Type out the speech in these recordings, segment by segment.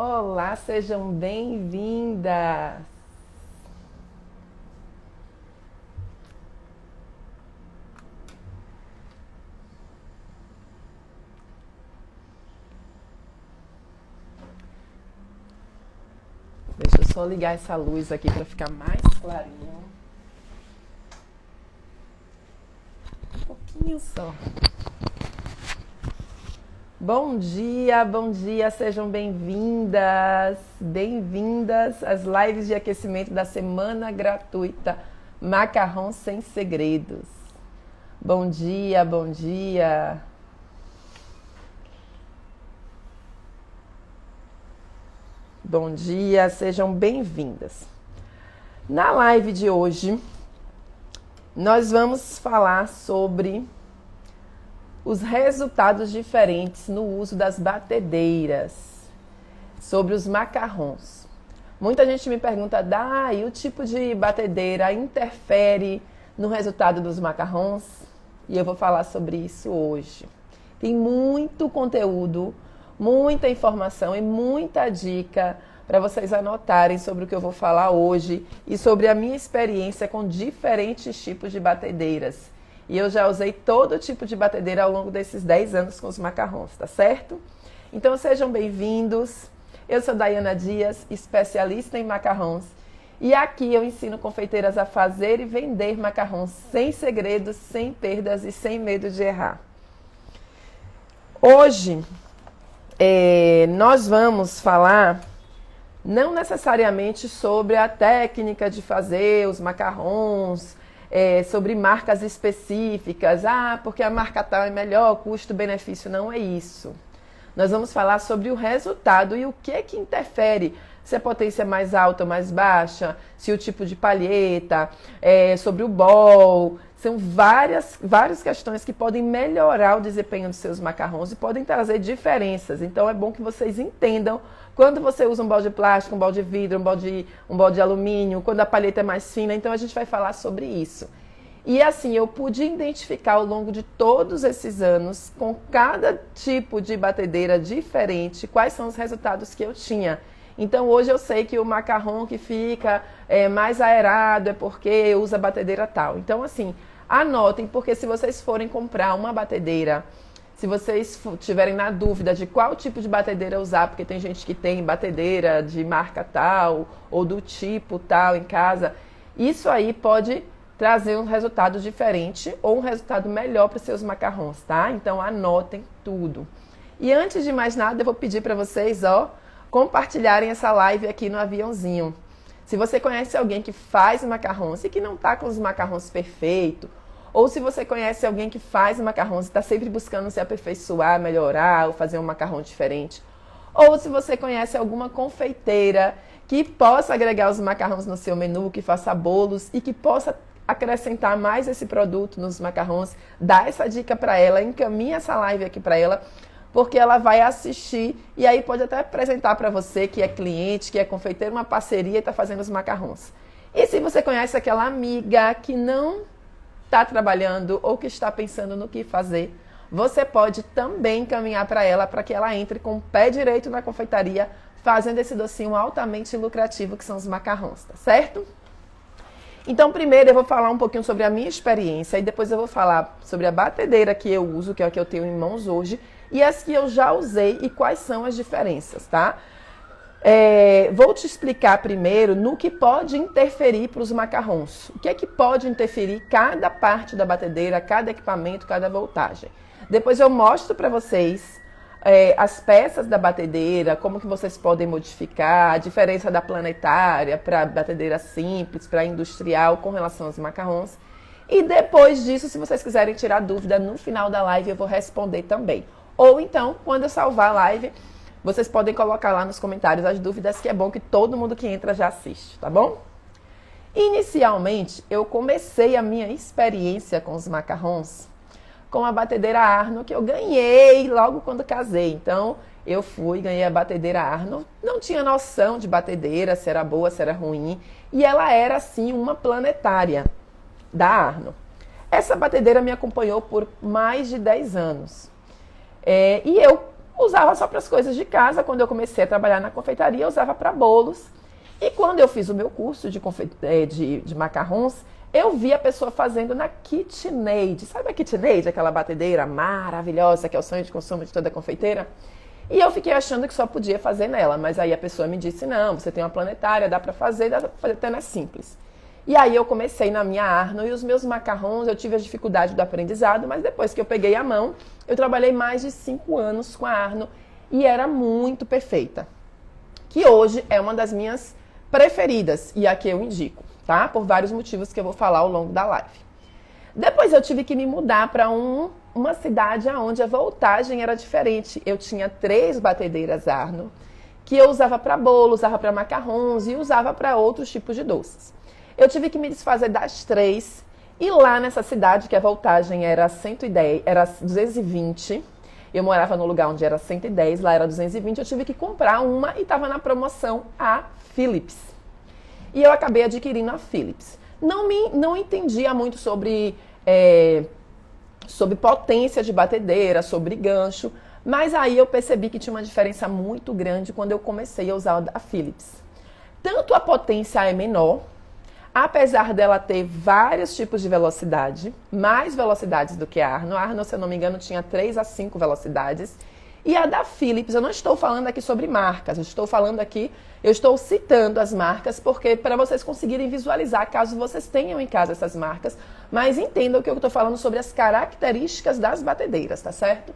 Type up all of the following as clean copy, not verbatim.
Olá, sejam bem-vindas! Deixa eu só ligar essa luz aqui para ficar mais clarinho. Um pouquinho só. Bom dia, sejam bem-vindas! Bem-vindas às lives de aquecimento da semana gratuita Macarrão Sem Segredos. Bom dia, bom dia! Bom dia, sejam bem-vindas. Na live de hoje, nós vamos falar sobre os resultados diferentes no uso das batedeiras, sobre os macarrons. Muita gente me pergunta, e o tipo de batedeira interfere no resultado dos macarrons? E eu vou falar sobre isso hoje. Tem muito conteúdo, muita informação e muita dica para vocês anotarem sobre o que eu vou falar hoje e sobre a minha experiência com diferentes tipos de batedeiras. E eu já usei todo tipo de batedeira ao longo desses 10 anos com os macarrons, tá certo? Então sejam bem-vindos. Eu sou Daiana Dias, especialista em macarrons. E aqui eu ensino confeiteiras a fazer e vender macarrons sem segredos, sem perdas e sem medo de errar. Hoje, nós vamos falar não necessariamente sobre a técnica de fazer os macarrons, sobre marcas específicas, porque a marca tal é melhor, custo-benefício, não é isso. Nós vamos falar sobre o resultado e o que interfere, se a potência é mais alta ou mais baixa, se o tipo de palheta, sobre o bol. São várias questões que podem melhorar o desempenho dos seus macarrons e podem trazer diferenças. Então é bom que vocês entendam quando você usa um bol de plástico, um bol de vidro, um bol de alumínio, quando a palheta é mais fina. Então a gente vai falar sobre isso. E assim, eu pude identificar ao longo de todos esses anos, com cada tipo de batedeira diferente, quais são os resultados que eu tinha. Então hoje eu sei que o macarrão que fica mais aerado é porque usa batedeira tal. Então assim, anotem, porque se vocês forem comprar uma batedeira, se vocês tiverem na dúvida de qual tipo de batedeira usar, porque tem gente que tem batedeira de marca tal ou do tipo tal em casa, isso aí pode trazer um resultado diferente ou um resultado melhor para os seus macarrons, tá? Então anotem tudo. E antes de mais nada, eu vou pedir para vocês, compartilharem essa live aqui no aviãozinho. Se você conhece alguém que faz macarrons e que não está com os macarrons perfeitos, ou se você conhece alguém que faz macarrons e está sempre buscando se aperfeiçoar, melhorar ou fazer um macarrão diferente, ou se você conhece alguma confeiteira que possa agregar os macarrons no seu menu, que faça bolos e que possa acrescentar mais esse produto nos macarrons, dá essa dica para ela, encaminha essa live aqui para ela, porque ela vai assistir e aí pode até apresentar para você que é cliente, que é confeiteiro, uma parceria e está fazendo os macarrons. E se você conhece aquela amiga que não está trabalhando ou que está pensando no que fazer, você pode também encaminhar para ela para que ela entre com o pé direito na confeitaria, fazendo esse docinho altamente lucrativo que são os macarrons, tá certo? Então, primeiro eu vou falar um pouquinho sobre a minha experiência e depois eu vou falar sobre a batedeira que eu uso, que é a que eu tenho em mãos hoje, e as que eu já usei e quais são as diferenças, tá? Vou te explicar primeiro no que pode interferir para os macarrons. O que é que pode interferir cada parte da batedeira, cada equipamento, cada voltagem. Depois eu mostro para vocês as peças da batedeira, como que vocês podem modificar, a diferença da planetária para batedeira simples, para industrial com relação aos macarrons. E depois disso, se vocês quiserem tirar dúvida, no final da live eu vou responder também. Ou então, quando eu salvar a live, vocês podem colocar lá nos comentários as dúvidas, que é bom que todo mundo que entra já assiste, tá bom? Inicialmente, eu comecei a minha experiência com os macarrons com a batedeira Arno, que eu ganhei logo quando casei. Então, eu ganhei a batedeira Arno, não tinha noção de batedeira, se era boa, se era ruim, e ela era, assim, uma planetária da Arno. Essa batedeira me acompanhou por mais de 10 anos. E eu usava só para as coisas de casa. Quando eu comecei a trabalhar na confeitaria, eu usava para bolos. E quando eu fiz o meu curso de macarrons, eu vi a pessoa fazendo na KitchenAid. Sabe a KitchenAid, aquela batedeira maravilhosa que é o sonho de consumo de toda confeiteira? E eu fiquei achando que só podia fazer nela, mas aí a pessoa me disse, não, você tem uma planetária, dá para fazer até na simples. E aí eu comecei na minha Arno e os meus macarrons, eu tive a dificuldade do aprendizado, mas depois que eu peguei a mão, eu trabalhei mais de 5 anos com a Arno e era muito perfeita. Que hoje é uma das minhas preferidas e a que eu indico, tá? Por vários motivos que eu vou falar ao longo da live. Depois eu tive que me mudar para uma cidade onde a voltagem era diferente. Eu tinha 3 batedeiras Arno, que eu usava para bolo, usava para macarrons e usava para outros tipos de doces. Eu tive que me desfazer das 3 e lá nessa cidade, que a voltagem era 110, era 220, eu morava no lugar onde era 110, lá era 220, eu tive que comprar uma e estava na promoção a Philips. E eu acabei adquirindo a Philips. Não entendia muito sobre potência de batedeira, sobre gancho, mas aí eu percebi que tinha uma diferença muito grande quando eu comecei a usar a Philips. Tanto a potência é menor, apesar dela ter vários tipos de velocidade, mais velocidades do que a Arno. A Arno, se eu não me engano, tinha 3 a 5 velocidades. E a da Philips, eu não estou falando aqui sobre marcas, eu estou citando as marcas porque para vocês conseguirem visualizar, caso vocês tenham em casa essas marcas, mas entendam que eu estou falando sobre as características das batedeiras, tá certo?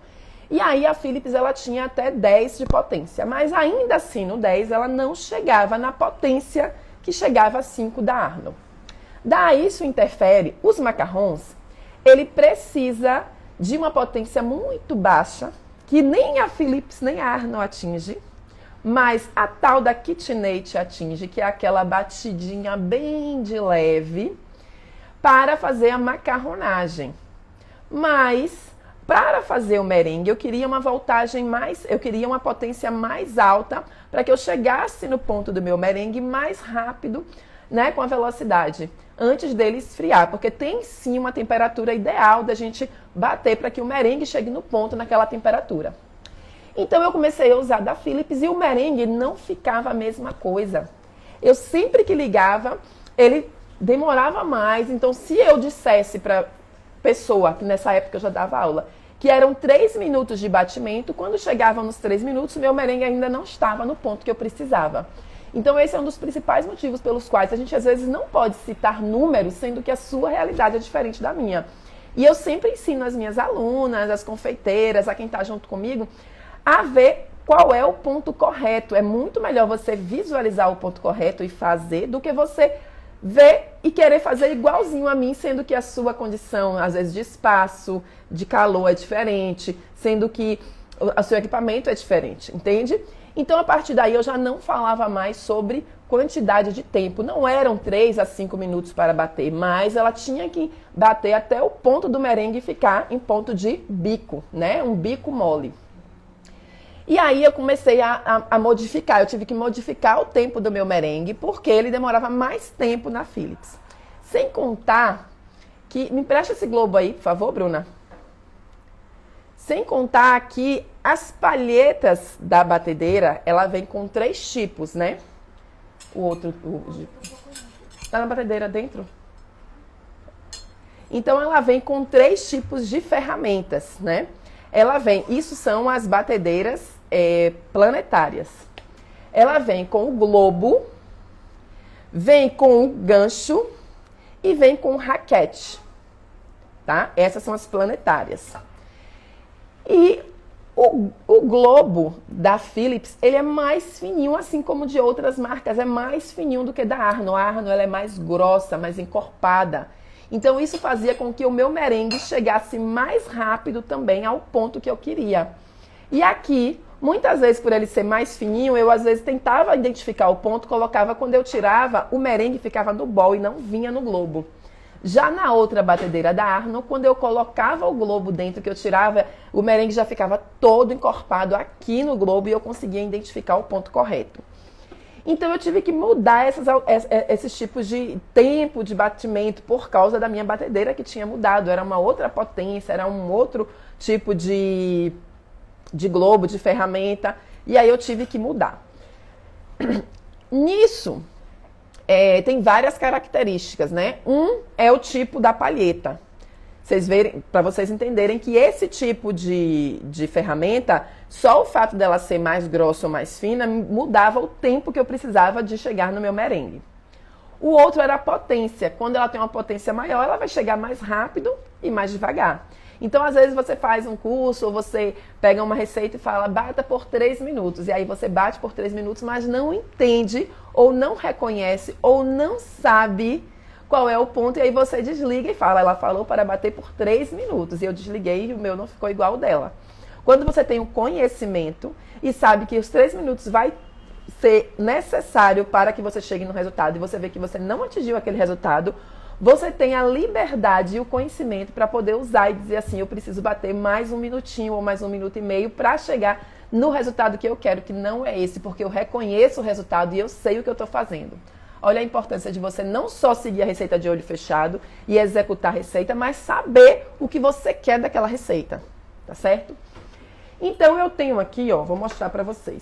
E aí a Philips, ela tinha até 10 de potência, mas ainda assim no 10 ela não chegava na potência que chegava a 5 da Arno. Daí isso interfere, os macarrons, ele precisa de uma potência muito baixa, que nem a Philips nem a Arno atinge, mas a tal da KitchenAid atinge, que é aquela batidinha bem de leve, para fazer a macarronagem. Mas, para fazer o merengue, eu queria uma voltagem eu queria uma potência mais alta, para que eu chegasse no ponto do meu merengue mais rápido, né, com a velocidade, antes dele esfriar, porque tem sim uma temperatura ideal da gente bater para que o merengue chegue no ponto naquela temperatura. Então eu comecei a usar da Philips e o merengue não ficava a mesma coisa. Eu sempre que ligava, ele demorava mais, então se eu dissesse para pessoa, que nessa época eu já dava aula, que eram 3 minutos de batimento, quando chegavam nos 3 minutos, meu merengue ainda não estava no ponto que eu precisava. Então esse é um dos principais motivos pelos quais a gente às vezes não pode citar números, sendo que a sua realidade é diferente da minha. E eu sempre ensino as minhas alunas, as confeiteiras, a quem está junto comigo, a ver qual é o ponto correto. É muito melhor você visualizar o ponto correto e fazer do que você ver e querer fazer igualzinho a mim, sendo que a sua condição, às vezes, de espaço, de calor é diferente, sendo que o seu equipamento é diferente, entende? Então, a partir daí, eu já não falava mais sobre quantidade de tempo. Não eram 3 a 5 minutos para bater, mas ela tinha que bater até o ponto do merengue ficar em ponto de bico, né? Um bico mole. E aí eu comecei a modificar, eu tive que modificar o tempo do meu merengue, porque ele demorava mais tempo na Philips. Sem contar que... Me empresta esse globo aí, por favor, Bruna. Sem contar que as palhetas da batedeira, ela vem com 3 tipos, né? O outro... Tá na batedeira dentro? Então, ela vem com 3 tipos de ferramentas, né? Ela vem... Isso são as batedeiras planetárias. Ela vem com o globo, vem com o gancho e vem com o raquete, tá? Essas são as planetárias. E o globo da Philips, ele é mais fininho, assim como de outras marcas, é mais fininho do que da Arno. A Arno, ela é mais grossa, mais encorpada. Então isso fazia com que o meu merengue chegasse mais rápido também ao ponto que eu queria. E aqui, muitas vezes por ele ser mais fininho, eu às vezes tentava identificar o ponto, colocava, quando eu tirava, o merengue ficava no bol e não vinha no globo. Já na outra batedeira da Arno, quando eu colocava o globo dentro, que eu tirava, o merengue já ficava todo encorpado aqui no globo e eu conseguia identificar o ponto correto. Então eu tive que mudar esses tipos de tempo de batimento por causa da minha batedeira que tinha mudado. Era uma outra potência, era um outro tipo de de globo, de ferramenta, e aí eu tive que mudar. Nisso, tem várias características, né? Um é o tipo da palheta. Para vocês entenderem que esse tipo de ferramenta, só o fato dela ser mais grossa ou mais fina, mudava o tempo que eu precisava de chegar no meu merengue. O outro era a potência. Quando ela tem uma potência maior, ela vai chegar mais rápido e mais devagar. Então, às vezes, você faz um curso ou você pega uma receita e fala, bata por 3 minutos. E aí você bate por 3 minutos, mas não entende, ou não reconhece, ou não sabe qual é o ponto. E aí você desliga e fala, ela falou para bater por 3 minutos. E eu desliguei e o meu não ficou igual ao dela. Quando você tem o conhecimento e sabe que os 3 minutos vai ser necessário para que você chegue no resultado e você vê que você não atingiu aquele resultado, você tem a liberdade e o conhecimento para poder usar e dizer assim, eu preciso bater mais 1 minutinho ou mais 1 minuto e meio para chegar no resultado que eu quero, que não é esse, porque eu reconheço o resultado e eu sei o que eu estou fazendo. Olha a importância de você não só seguir a receita de olho fechado e executar a receita, mas saber o que você quer daquela receita, tá certo? Então eu tenho aqui, ó, vou mostrar para vocês.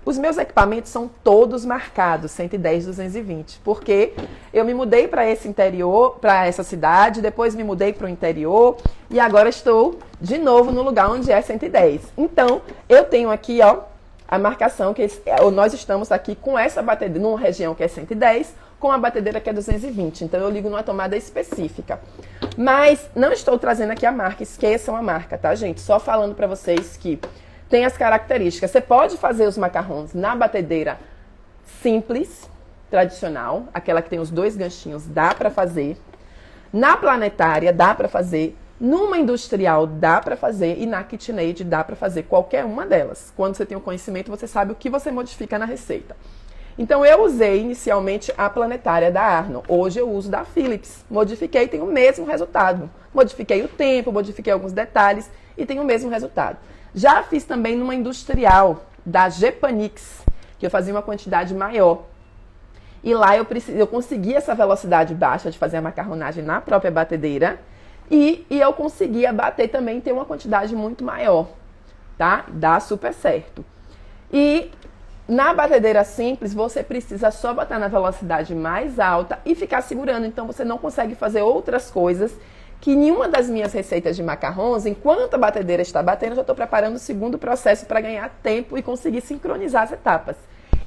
Os meus equipamentos são todos marcados, 110, 220, porque eu me mudei para esse interior, para essa cidade, depois me mudei para o interior e agora estou de novo no lugar onde é 110. Então, eu tenho aqui, ó, a marcação que nós estamos aqui com essa batedeira, numa região que é 110, com a batedeira que é 220. Então, eu ligo numa tomada específica. Mas não estou trazendo aqui a marca, esqueçam a marca, tá, gente? Só falando para vocês que tem as características. Você pode fazer os macarrons na batedeira simples, tradicional, aquela que tem os 2 ganchinhos, dá para fazer. Na planetária, dá para fazer. Numa industrial, dá para fazer. E na KitchenAid, dá para fazer qualquer uma delas. Quando você tem o conhecimento, você sabe o que você modifica na receita. Então, eu usei inicialmente a planetária da Arno. Hoje eu uso da Philips. Modifiquei e tenho o mesmo resultado. Modifiquei o tempo, modifiquei alguns detalhes e tenho o mesmo resultado. Já fiz também numa industrial da Gepanix, que eu fazia uma quantidade maior. E lá eu consegui essa velocidade baixa de fazer a macarronagem na própria batedeira. E eu conseguia bater também, ter uma quantidade muito maior, tá? Dá super certo. E na batedeira simples, você precisa só botar na velocidade mais alta e ficar segurando. Então, você não consegue fazer outras coisas que nenhuma das minhas receitas de macarrons, enquanto a batedeira está batendo, eu já estou preparando o segundo processo para ganhar tempo e conseguir sincronizar as etapas.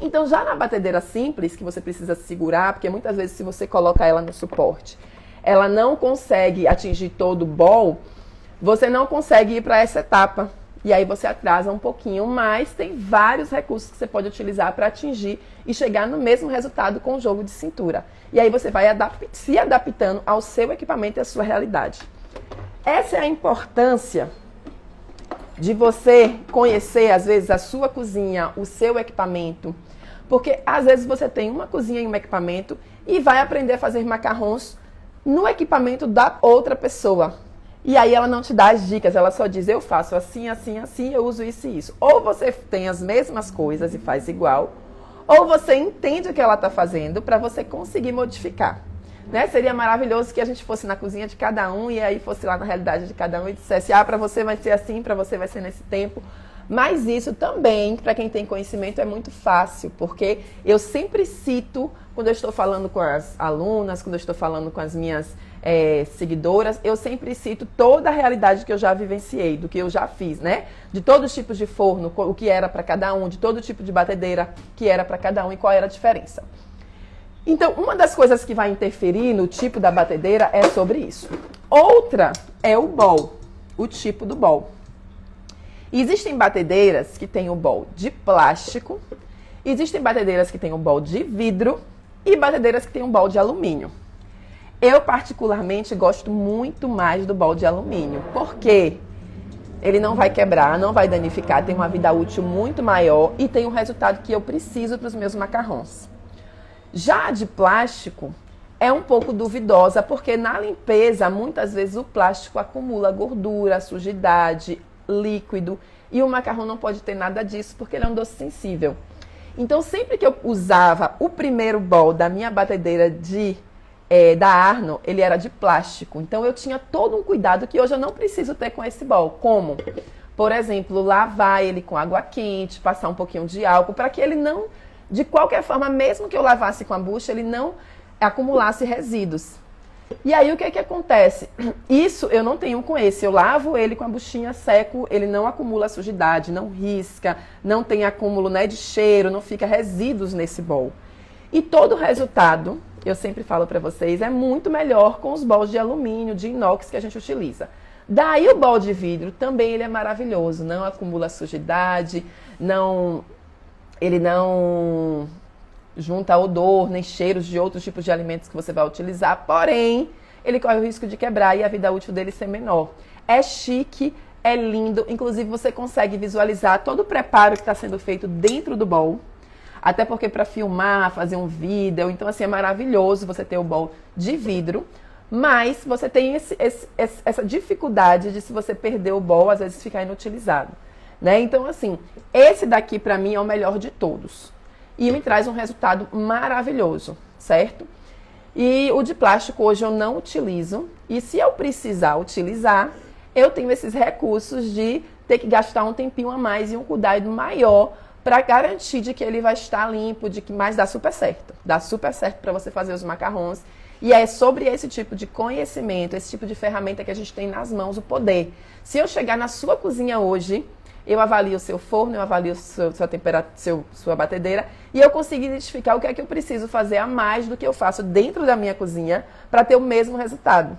Então, já na batedeira simples, que você precisa segurar, porque muitas vezes se você coloca ela no suporte, ela não consegue atingir todo o bowl, você não consegue ir para essa etapa. E aí você atrasa um pouquinho, mas tem vários recursos que você pode utilizar para atingir e chegar no mesmo resultado com o jogo de cintura. E aí você vai se adaptando ao seu equipamento e à sua realidade. Essa é a importância de você conhecer, às vezes, a sua cozinha, o seu equipamento. Porque, às vezes, você tem uma cozinha e um equipamento e vai aprender a fazer macarrons no equipamento da outra pessoa. E aí ela não te dá as dicas, ela só diz, eu faço assim, assim, assim, eu uso isso e isso. Ou você tem as mesmas coisas e faz igual, ou você entende o que ela está fazendo para você conseguir modificar. Né? Seria maravilhoso que a gente fosse na cozinha de cada um e aí fosse lá na realidade de cada um e dissesse, para você vai ser assim, para você vai ser nesse tempo. Mas isso também, para quem tem conhecimento, é muito fácil, porque eu sempre cito, quando eu estou falando com as alunas, quando eu estou falando com as minhas seguidoras, eu sempre cito toda a realidade que eu já vivenciei, do que eu já fiz, né? De todos os tipos de forno, o que era para cada um, de todo tipo de batedeira que era para cada um e qual era a diferença. Então, uma das coisas que vai interferir no tipo da batedeira é sobre isso. Outra é o bowl, o tipo do bowl. Existem batedeiras que têm o bowl de plástico, existem batedeiras que têm o bowl de vidro e batedeiras que têm o bowl de alumínio. Eu, particularmente, gosto muito mais do bowl de alumínio, porque ele não vai quebrar, não vai danificar, tem uma vida útil muito maior e tem o resultado que eu preciso para os meus macarrons. Já a de plástico é um pouco duvidosa, porque na limpeza, muitas vezes o plástico acumula gordura, sujidade, líquido, e o macarrão não pode ter nada disso, porque ele é um doce sensível. Então, sempre que eu usava o primeiro bowl da minha batedeira da Arno, ele era de plástico. Então, eu tinha todo um cuidado que hoje eu não preciso ter com esse bowl. Como? por exemplo, lavar ele com água quente, passar um pouquinho de álcool, para que ele não, de qualquer forma, mesmo que eu lavasse com a bucha, ele não acumulasse resíduos. E aí o que acontece? Isso eu não tenho com esse. Eu lavo ele com a buchinha, seco, ele não acumula sujidade, não risca, não tem acúmulo, né, de cheiro, não fica resíduos nesse bowl. E todo o resultado, eu sempre falo para vocês, é muito melhor com os bowls de alumínio, de inox que a gente utiliza. Daí o bowl de vidro também ele é maravilhoso, não acumula sujidade, ele não junta odor, nem cheiros de outros tipos de alimentos que você vai utilizar, porém, ele corre o risco de quebrar e a vida útil dele ser menor. É chique, é lindo, inclusive você consegue visualizar todo o preparo que está sendo feito dentro do bowl, até porque para filmar, fazer um vídeo, então assim, é maravilhoso você ter o bowl de vidro, mas você tem essa dificuldade de, se você perder o bowl, às vezes ficar inutilizado, né? Então assim, esse daqui para mim é o melhor de todos. E me traz um resultado maravilhoso, certo? E o de plástico hoje eu não utilizo. E se eu precisar utilizar, eu tenho esses recursos de ter que gastar um tempinho a mais e um cuidado maior para garantir de que ele vai estar limpo, mas dá super certo. Dá super certo para você fazer os macarrões. E é sobre esse tipo de conhecimento, esse tipo de ferramenta que a gente tem nas mãos, o poder. Se eu chegar na sua cozinha hoje, eu avalio o seu forno, eu avalio sua temperatura, sua batedeira, e eu consigo identificar o que é que eu preciso fazer a mais do que eu faço dentro da minha cozinha para ter o mesmo resultado.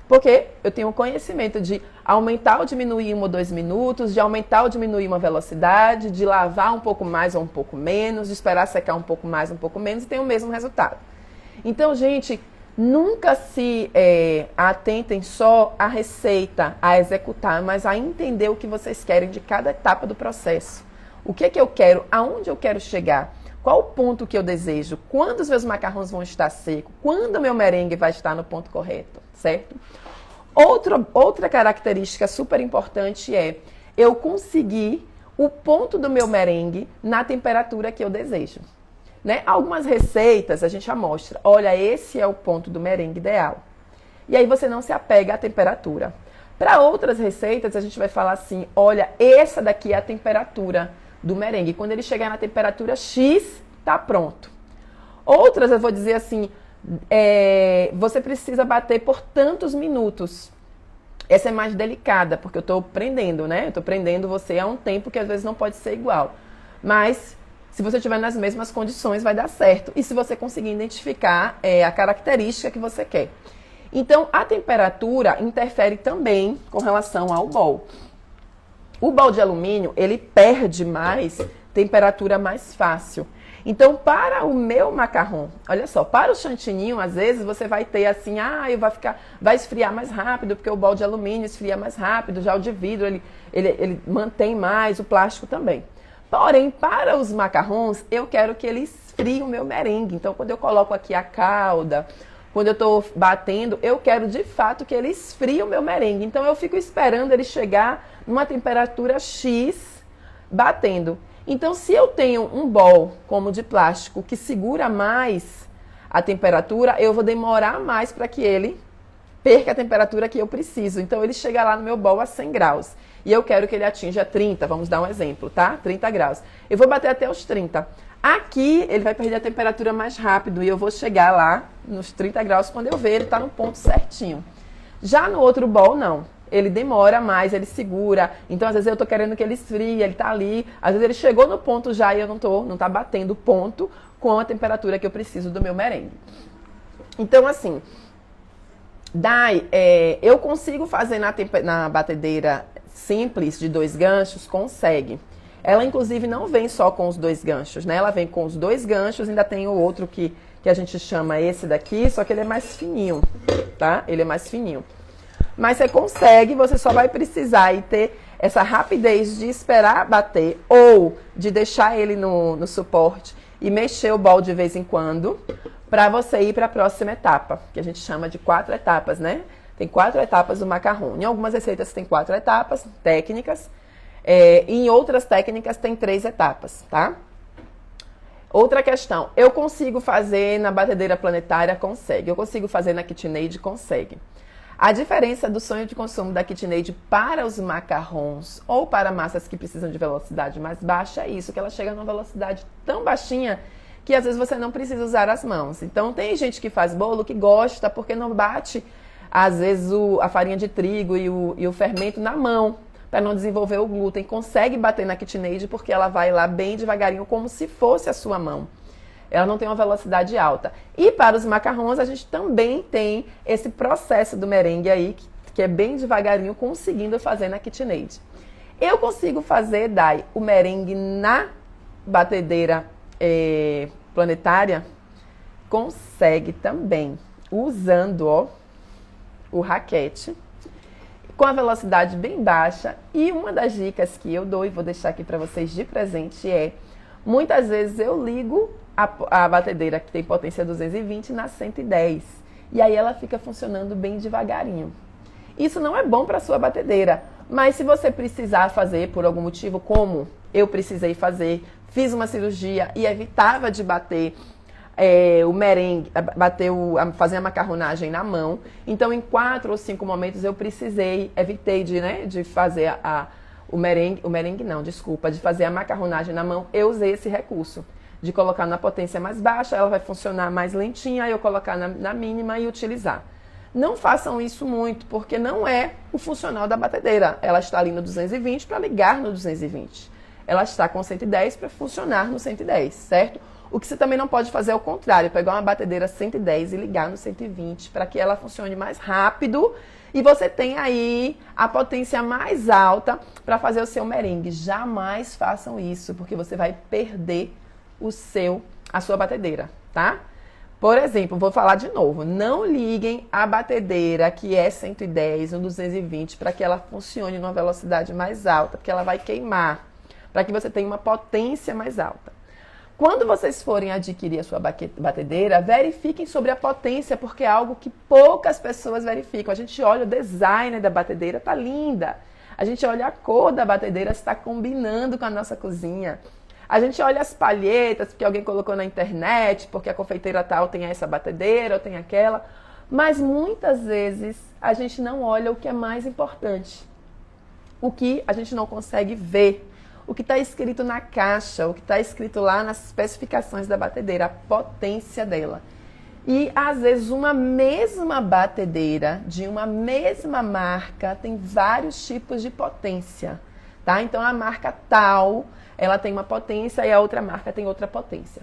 Porque eu tenho o conhecimento de aumentar ou diminuir 1 ou 2 minutos, de aumentar ou diminuir uma velocidade, de lavar um pouco mais ou um pouco menos, de esperar secar um pouco mais, um pouco menos, e tem o mesmo resultado. Então, gente, nunca se atentem só à receita, a executar, mas a entender o que vocês querem de cada etapa do processo. O que é que eu quero, aonde eu quero chegar, qual o ponto que eu desejo, quando os meus macarrões vão estar secos, quando o meu merengue vai estar no ponto correto, certo? Outra característica super importante é eu conseguir o ponto do meu merengue na temperatura que eu desejo. Né? Algumas receitas a gente já mostra, olha, esse é o ponto do merengue ideal. E aí você não se apega à temperatura. Para outras receitas a gente vai falar assim, olha, essa daqui é a temperatura do merengue. Quando ele chegar na temperatura X, tá pronto. Outras eu vou dizer assim, você precisa bater por tantos minutos. Essa é mais delicada, porque eu estou prendendo, né? Eu estou prendendo você a um tempo que às vezes não pode ser igual. Mas se você estiver nas mesmas condições, vai dar certo. E se você conseguir identificar a característica que você quer. Então, a temperatura interfere também com relação ao bowl. O bowl de alumínio, ele perde mais temperatura mais fácil. Então, para o meu macarrão, olha só, para o chantininho, às vezes você vai ter assim, vai esfriar mais rápido, porque o bowl de alumínio esfria mais rápido, já o de vidro, ele mantém mais, o plástico também. Porém, para os macarrões, eu quero que ele esfrie o meu merengue. Então, quando eu coloco aqui a calda, quando eu estou batendo, eu quero de fato que ele esfrie o meu merengue. Então, eu fico esperando ele chegar numa temperatura X batendo. Então, se eu tenho um bowl como de plástico que segura mais a temperatura, eu vou demorar mais para que ele perca a temperatura que eu preciso. Então, ele chega lá no meu bowl a 100 graus. E eu quero que ele atinja 30, vamos dar um exemplo, tá? 30 graus. Eu vou bater até os 30. Aqui, ele vai perder a temperatura mais rápido e eu vou chegar lá nos 30 graus quando eu ver ele tá no ponto certinho. Já no outro bowl, não. Ele demora mais, ele segura. Então, às vezes, eu tô querendo que ele esfrie, ele tá ali. Às vezes, ele chegou no ponto já e eu não tá batendo o ponto com a temperatura que eu preciso do meu merengue. Então, assim, eu consigo fazer na batedeira simples de 2 ganchos? Consegue. Ela, inclusive, não vem só com os 2 ganchos, né? Ela vem com os 2 ganchos, ainda tem o outro que a gente chama esse daqui, só que ele é mais fininho, tá? Ele é mais fininho. Mas você consegue, você só vai precisar ter essa rapidez de esperar bater ou de deixar ele no suporte e mexer o bowl de vez em quando para você ir para a próxima etapa, que a gente chama de 4 etapas, né? Tem 4 etapas do macarrão. Em algumas receitas tem 4 etapas técnicas, em outras técnicas tem 3 etapas, tá? Outra questão, eu consigo fazer na batedeira planetária? Consegue. Eu consigo fazer na KitchenAid? Consegue. A diferença do sonho de consumo da KitchenAid para os macarrons ou para massas que precisam de velocidade mais baixa é isso, que ela chega numa velocidade tão baixinha que às vezes você não precisa usar as mãos. Então tem gente que faz bolo que gosta porque não bate, às vezes, a farinha de trigo e o fermento na mão, para não desenvolver o glúten. Consegue bater na KitchenAid porque ela vai lá bem devagarinho, como se fosse a sua mão. Ela não tem uma velocidade alta. E para os macarrons, a gente também tem esse processo do merengue aí, que é bem devagarinho, conseguindo fazer na KitchenAid. Eu consigo fazer, Dai, o merengue na batedeira planetária? Consegue também, usando, ó, o raquete, com a velocidade bem baixa. E uma das dicas que eu dou, e vou deixar aqui para vocês de presente, é, muitas vezes eu ligo a batedeira que tem potência 220 na 110. E aí ela fica funcionando bem devagarinho. Isso não é bom para a sua batedeira, mas se você precisar fazer por algum motivo, como eu precisei fazer, fiz uma cirurgia e evitava de bater o merengue, fazer a macarronagem na mão. Então, em 4 ou 5 momentos eu evitei de fazer de fazer a macarronagem na mão. Eu usei esse recurso de colocar na potência mais baixa, ela vai funcionar mais lentinha, aí eu colocar na mínima e utilizar. Não façam isso muito, porque não é o funcional da batedeira. Ela está ali no 220 para ligar no 220. Ela está com 110 para funcionar no 110, certo? O que você também não pode fazer é o contrário, pegar uma batedeira 110 e ligar no 120 para que ela funcione mais rápido e você tenha aí a potência mais alta para fazer o seu merengue. Jamais façam isso, porque você vai perder a sua batedeira, tá? Por exemplo, vou falar de novo, não liguem a batedeira que é 110 no 220 para que ela funcione numa velocidade mais alta, porque ela vai queimar, para que você tenha uma potência mais alta. Quando vocês forem adquirir a sua batedeira, verifiquem sobre a potência, porque é algo que poucas pessoas verificam. A gente olha o design da batedeira, tá linda. A gente olha a cor da batedeira, está combinando com a nossa cozinha. A gente olha as palhetas, porque alguém colocou na internet, porque a confeiteira tal tem essa batedeira ou tem aquela. Mas muitas vezes a gente não olha o que é mais importante. O que a gente não consegue ver. O que está escrito na caixa, o que está escrito lá nas especificações da batedeira, a potência dela. E às vezes uma mesma batedeira de uma mesma marca tem vários tipos de potência, tá? Então a marca tal, ela tem uma potência e a outra marca tem outra potência.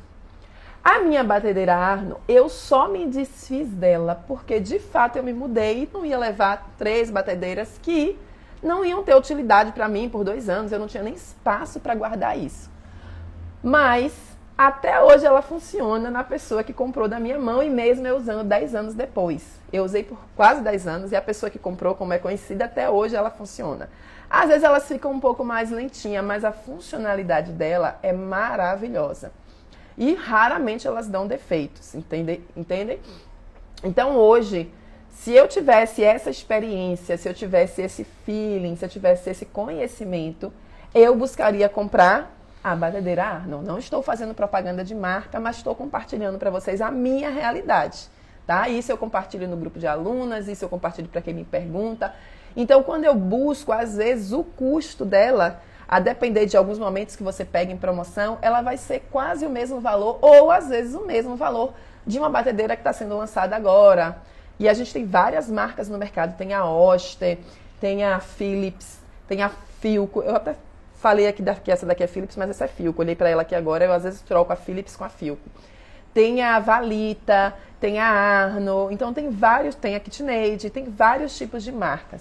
A minha batedeira Arno, eu só me desfiz dela porque de fato eu me mudei e não ia levar 3 batedeiras que não iam ter utilidade para mim por 2 anos, eu não tinha nem espaço para guardar isso. Mas até hoje ela funciona na pessoa que comprou da minha mão e mesmo eu usando 10 anos depois. Eu usei por quase 10 anos e a pessoa que comprou, como é conhecida, até hoje ela funciona. Às vezes elas ficam um pouco mais lentinhas, mas a funcionalidade dela é maravilhosa. E raramente elas dão defeitos, entendem? Então hoje, se eu tivesse essa experiência, se eu tivesse esse feeling, se eu tivesse esse conhecimento, eu buscaria comprar a batedeira Arno. Não estou fazendo propaganda de marca, mas estou compartilhando para vocês a minha realidade, tá? Isso eu compartilho no grupo de alunas, isso eu compartilho para quem me pergunta. Então, quando eu busco, às vezes, o custo dela, a depender de alguns momentos que você pega em promoção, ela vai ser quase o mesmo valor, ou às vezes o mesmo valor de uma batedeira que está sendo lançada agora. E a gente tem várias marcas no mercado, tem a Oster, tem a Philips, tem a Philco. Eu até falei aqui que essa daqui é Philips, mas essa é Philco. Olhei para ela aqui agora, eu às vezes troco a Philips com a Philco. Tem a Valita, tem a Arno, então tem a KitchenAid, tem vários tipos de marcas.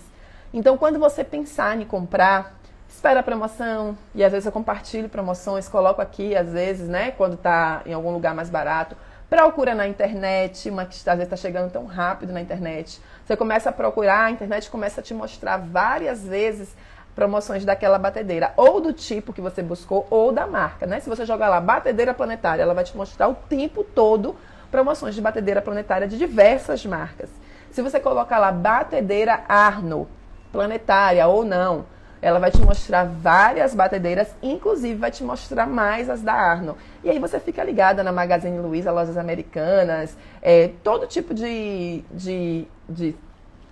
Então, quando você pensar em comprar, espera a promoção, e às vezes eu compartilho promoções, coloco aqui, às vezes, né, quando está em algum lugar mais barato. Procura na internet, uma que às vezes está chegando tão rápido na internet. Você começa a procurar, a internet começa a te mostrar várias vezes promoções daquela batedeira, ou do tipo que você buscou, ou da marca, né? Se você jogar lá, batedeira planetária, ela vai te mostrar o tempo todo promoções de batedeira planetária de diversas marcas. Se você colocar lá, batedeira Arno, planetária ou não, ela vai te mostrar várias batedeiras, inclusive vai te mostrar mais as da Arno. E aí você fica ligada na Magazine Luiza, Lojas Americanas, todo tipo de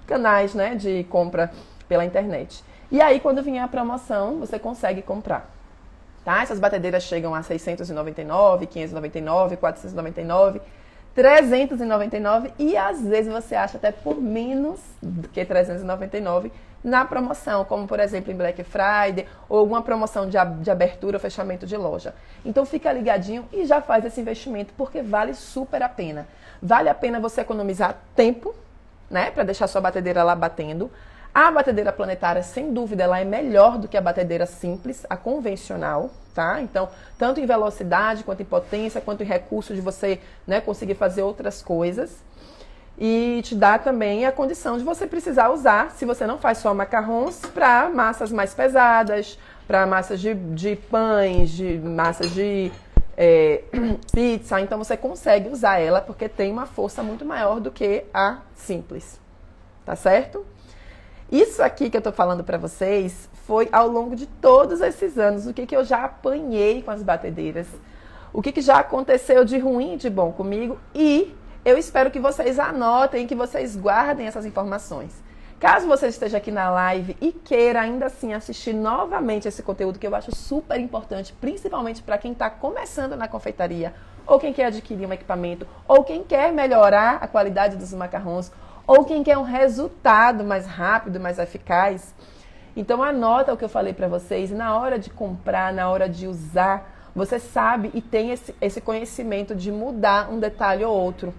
canais, né, de compra pela internet. E aí, quando vier a promoção, você consegue comprar. Tá? Essas batedeiras chegam a 699, 599, 499, 399 e às vezes você acha até por menos do que 399 na promoção, como por exemplo em Black Friday ou alguma promoção de abertura ou fechamento de loja. Então fica ligadinho e já faz esse investimento porque vale super a pena. Vale a pena você economizar tempo, né, para deixar sua batedeira lá batendo. A batedeira planetária, sem dúvida, ela é melhor do que a batedeira simples, a convencional, tá? Então, tanto em velocidade, quanto em potência, quanto em recurso de você, né, conseguir fazer outras coisas. E te dá também a condição de você precisar usar, se você não faz só macarrons, para massas mais pesadas, para massas de pães, de massas de pizza. Então, você consegue usar ela porque tem uma força muito maior do que a simples, tá certo? Isso aqui que eu tô falando pra vocês foi ao longo de todos esses anos, o que eu já apanhei com as batedeiras, o que já aconteceu de ruim e de bom comigo e eu espero que vocês anotem, que vocês guardem essas informações. Caso você esteja aqui na live e queira ainda assim assistir novamente esse conteúdo que eu acho super importante, principalmente para quem está começando na confeitaria, ou quem quer adquirir um equipamento, ou quem quer melhorar a qualidade dos macarrons, ou quem quer um resultado mais rápido, mais eficaz. Então anota o que eu falei para vocês, na hora de comprar, na hora de usar, você sabe e tem esse conhecimento de mudar um detalhe ou outro,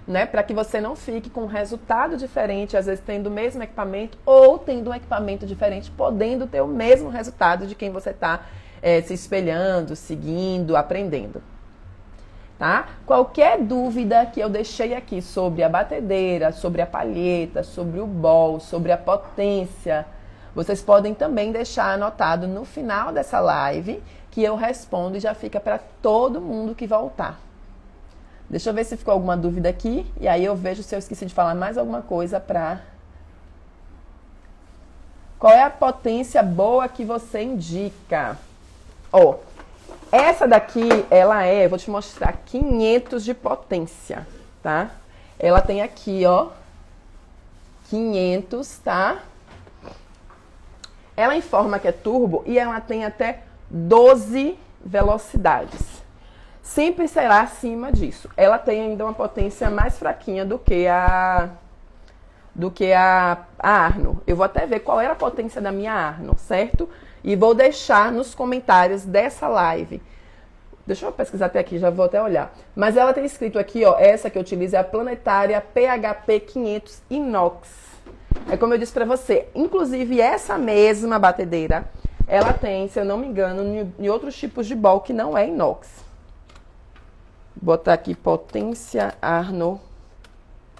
né? Para que você não fique com um resultado diferente, às vezes tendo o mesmo equipamento ou tendo um equipamento diferente, podendo ter o mesmo resultado de quem você está se espelhando, seguindo, aprendendo. Tá? Qualquer dúvida que eu deixei aqui sobre a batedeira, sobre a palheta, sobre o bowl, sobre a potência, vocês podem também deixar anotado no final dessa live que eu respondo e já fica para todo mundo que voltar. Deixa eu ver se ficou alguma dúvida aqui e aí eu vejo se eu esqueci de falar mais alguma coisa para... Qual é a potência boa que você indica? Ó, essa daqui, ela vou te mostrar, 500 de potência, tá? Ela tem aqui, ó, 500, tá? Ela informa que é turbo e ela tem até 12 velocidades. Sempre será acima disso. Ela tem ainda uma potência mais fraquinha do que a Arno. Eu vou até ver qual era a potência da minha Arno, certo? E vou deixar nos comentários dessa live. Deixa eu pesquisar até aqui, já vou até olhar. Mas ela tem escrito aqui, ó, essa que eu utilizo é a Planetária PHP 500 Inox. É como eu disse pra você, inclusive essa mesma batedeira, ela tem, se eu não me engano, em outros tipos de bowl que não é inox. Vou botar aqui potência Arno.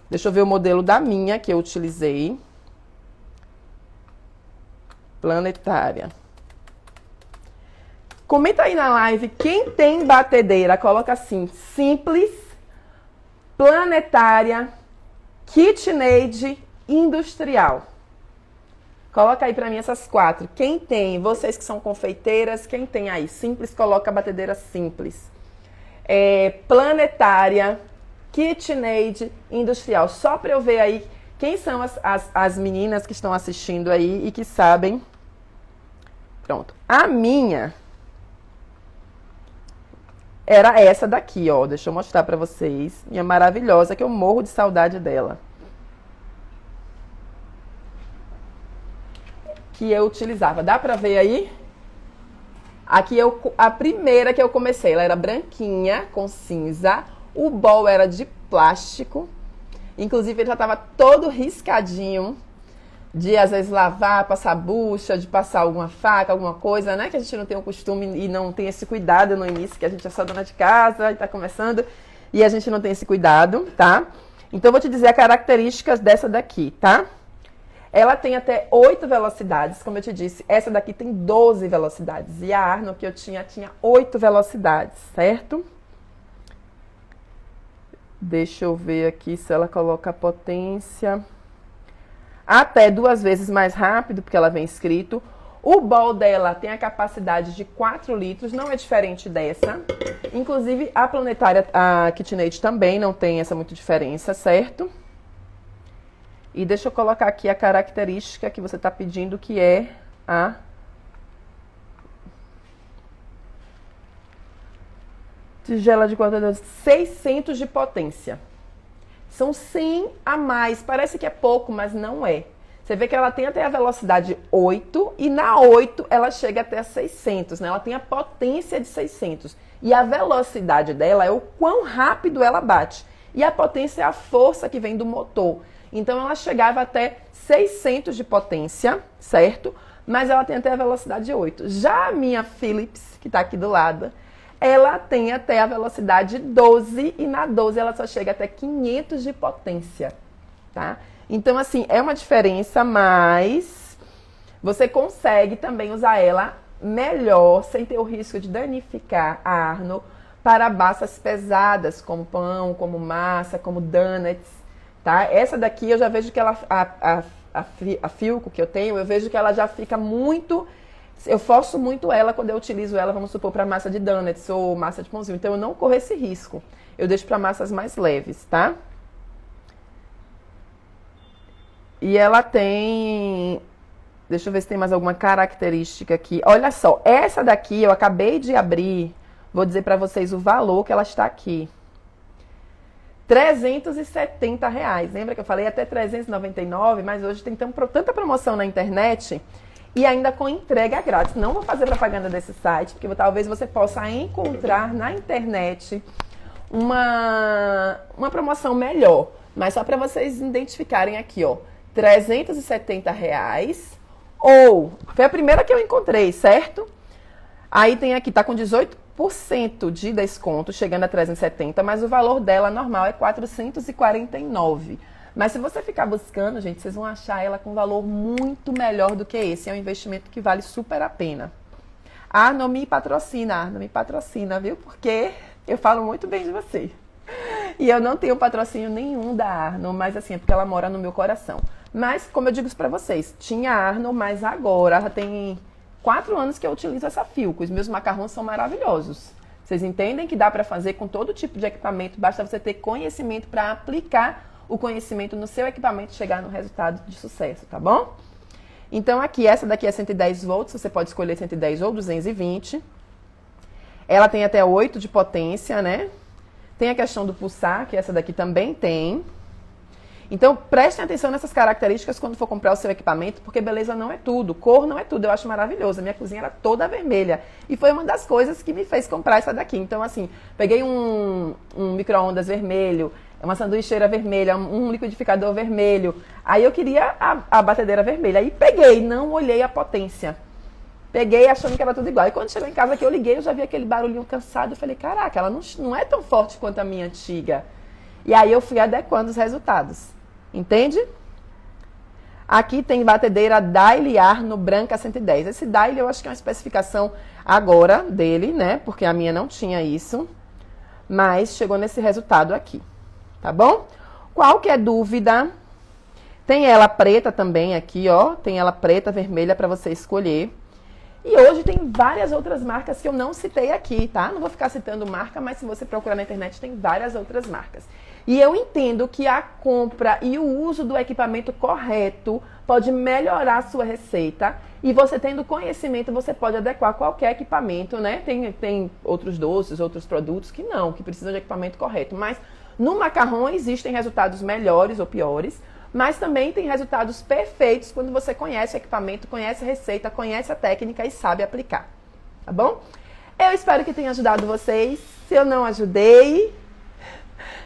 Deixa eu ver o modelo da minha que eu utilizei. Planetária. Comenta aí na live quem tem batedeira, coloca assim, simples, planetária, KitchenAid, industrial. Coloca aí pra mim essas 4. Quem tem? Vocês que são confeiteiras, quem tem aí? Simples, coloca a batedeira simples. Planetária, KitchenAid, industrial. Só pra eu ver aí quem são as meninas que estão assistindo aí e que sabem. Pronto. A minha era essa daqui, ó. Deixa eu mostrar pra vocês. Minha maravilhosa, que eu morro de saudade dela. Que eu utilizava. Dá pra ver aí? Aqui a primeira que eu comecei, ela era branquinha, com cinza. O bowl era de plástico. Inclusive, ele já tava todo riscadinho. De, às vezes, lavar, passar bucha, de passar alguma faca, alguma coisa, né? Que a gente não tem o costume e não tem esse cuidado no início, que a gente é só dona de casa e tá começando, e a gente não tem esse cuidado, tá? Então, eu vou te dizer as características dessa daqui, tá? Ela tem até 8 velocidades, como eu te disse. Essa daqui tem 12 velocidades. E a Arno que eu tinha 8 velocidades, certo? Deixa eu ver aqui se ela coloca a potência... Até 2 vezes mais rápido, porque ela vem escrito. O bowl dela tem a capacidade de 4 litros, não é diferente dessa. Inclusive, a planetária, a KitchenAid também não tem essa muita diferença, certo? E deixa eu colocar aqui a característica que você está pedindo, que é a tigela de 42, 600 de potência. São 100 a mais. Parece que é pouco, mas não é. Você vê que ela tem até a velocidade 8 e na 8 ela chega até 600, né? Ela tem a potência de 600. E a velocidade dela é o quão rápido ela bate. E a potência é a força que vem do motor. Então ela chegava até 600 de potência, certo? Mas ela tem até a velocidade 8. Já a minha Philips, que está aqui do lado, ela tem até a velocidade 12 e na 12 ela só chega até 500 de potência, tá? Então, assim, é uma diferença, mas você consegue também usar ela melhor, sem ter o risco de danificar a Arno para massas pesadas, como pão, como massa, como donuts, tá? Essa daqui eu já vejo que ela, a Filco que eu tenho, eu vejo que ela já fica muito... Eu forço muito ela quando eu utilizo ela, vamos supor, para massa de donuts ou massa de pãozinho. Então, eu não corro esse risco. Eu deixo para massas mais leves, tá? E ela tem... Deixa eu ver se tem mais alguma característica aqui. Olha só, essa daqui eu acabei de abrir. Vou dizer para vocês o valor que ela está aqui. R$370. Lembra que eu falei até 399, mas hoje tem tanta promoção na internet... E ainda com entrega grátis. Não vou fazer propaganda desse site, porque talvez você possa encontrar na internet uma promoção melhor. Mas só para vocês identificarem aqui, ó. R$370. Ou, foi a primeira que eu encontrei, certo? Aí tem aqui, tá com 18% de desconto, chegando a 370, mas o valor dela normal é 449. Mas se você ficar buscando, gente, vocês vão achar ela com valor muito melhor do que esse. É um investimento que vale super a pena. Arno me patrocina, viu? Porque eu falo muito bem de você. E eu não tenho patrocínio nenhum da Arno, mas assim, é porque ela mora no meu coração. Mas, como eu digo isso pra vocês, tinha Arno, mas agora já tem 4 anos que eu utilizo essa Filco. Os meus macarrões são maravilhosos. Vocês entendem que dá pra fazer com todo tipo de equipamento, basta você ter conhecimento para aplicar o conhecimento no seu equipamento e chegar no resultado de sucesso, tá bom? Então aqui, essa daqui é 110 volts, você pode escolher 110 ou 220. Ela tem até 8 de potência, né? Tem a questão do pulsar, que essa daqui também tem. Então prestem atenção nessas características quando for comprar o seu equipamento, porque beleza não é tudo, cor não é tudo, eu acho maravilhoso. A minha cozinha era toda vermelha e foi uma das coisas que me fez comprar essa daqui. Então assim, peguei um micro-ondas vermelho, uma sanduicheira vermelha, um liquidificador vermelho. Aí eu queria a batedeira vermelha. Aí peguei, não olhei a potência. Peguei achando que era tudo igual. E quando chegou em casa que eu liguei, eu já vi aquele barulhinho cansado. Eu falei, caraca, ela não é tão forte quanto a minha antiga. E aí eu fui adequando os resultados. Entende? Aqui tem batedeira Daily Arno branca 110. Esse Daily eu acho que é uma especificação agora dele, né? Porque a minha não tinha isso. Mas chegou nesse resultado aqui. Tá bom? Qualquer dúvida, tem ela preta também aqui, ó. Tem ela preta, vermelha para você escolher. E hoje tem várias outras marcas que eu não citei aqui, tá? Não vou ficar citando marca, mas se você procurar na internet tem várias outras marcas. E eu entendo que a compra e o uso do equipamento correto pode melhorar a sua receita. E você tendo conhecimento, você pode adequar qualquer equipamento, né? Tem outros doces, outros produtos que não, que precisam de equipamento correto. Mas no macarrão existem resultados melhores ou piores, mas também tem resultados perfeitos quando você conhece o equipamento, conhece a receita, conhece a técnica e sabe aplicar. Tá bom? Eu espero que tenha ajudado vocês. Se eu não ajudei,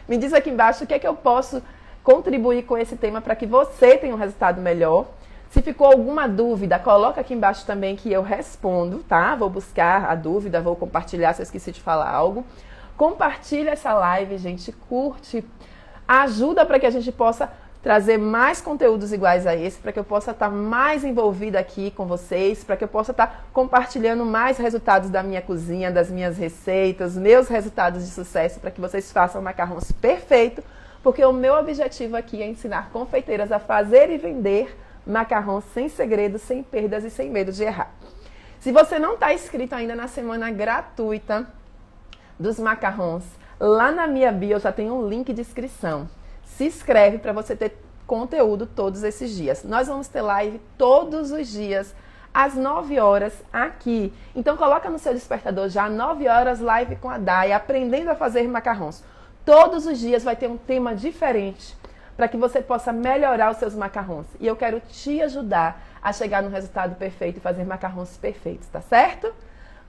me diz aqui embaixo o que é que eu posso contribuir com esse tema para que você tenha um resultado melhor. Se ficou alguma dúvida, coloca aqui embaixo também que eu respondo, tá? Vou buscar a dúvida, vou compartilhar se eu esqueci de falar algo. Compartilha essa live, gente, curte, ajuda para que a gente possa trazer mais conteúdos iguais a esse, para que eu possa estar mais envolvida aqui com vocês, para que eu possa estar compartilhando mais resultados da minha cozinha, das minhas receitas, meus resultados de sucesso, para que vocês façam macarrões perfeitos, porque o meu objetivo aqui é ensinar confeiteiras a fazer e vender macarrão sem segredo, sem perdas e sem medo de errar. Se você não está inscrito ainda na semana gratuita dos macarrões, lá na minha bio já tem um link de inscrição. Se inscreve para você ter conteúdo todos esses dias. Nós vamos ter live todos os dias, às 9 horas aqui. Então coloca no seu despertador já, 9 horas, live com a Day, aprendendo a fazer macarrons. Todos os dias vai ter um tema diferente para que você possa melhorar os seus macarrons. E eu quero te ajudar a chegar no resultado perfeito e fazer macarrons perfeitos, tá certo?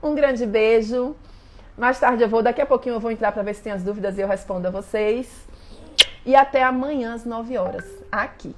Um grande beijo. Mais tarde daqui a pouquinho eu vou entrar para ver se tem as dúvidas e eu respondo a vocês. E até amanhã às 9 horas, aqui.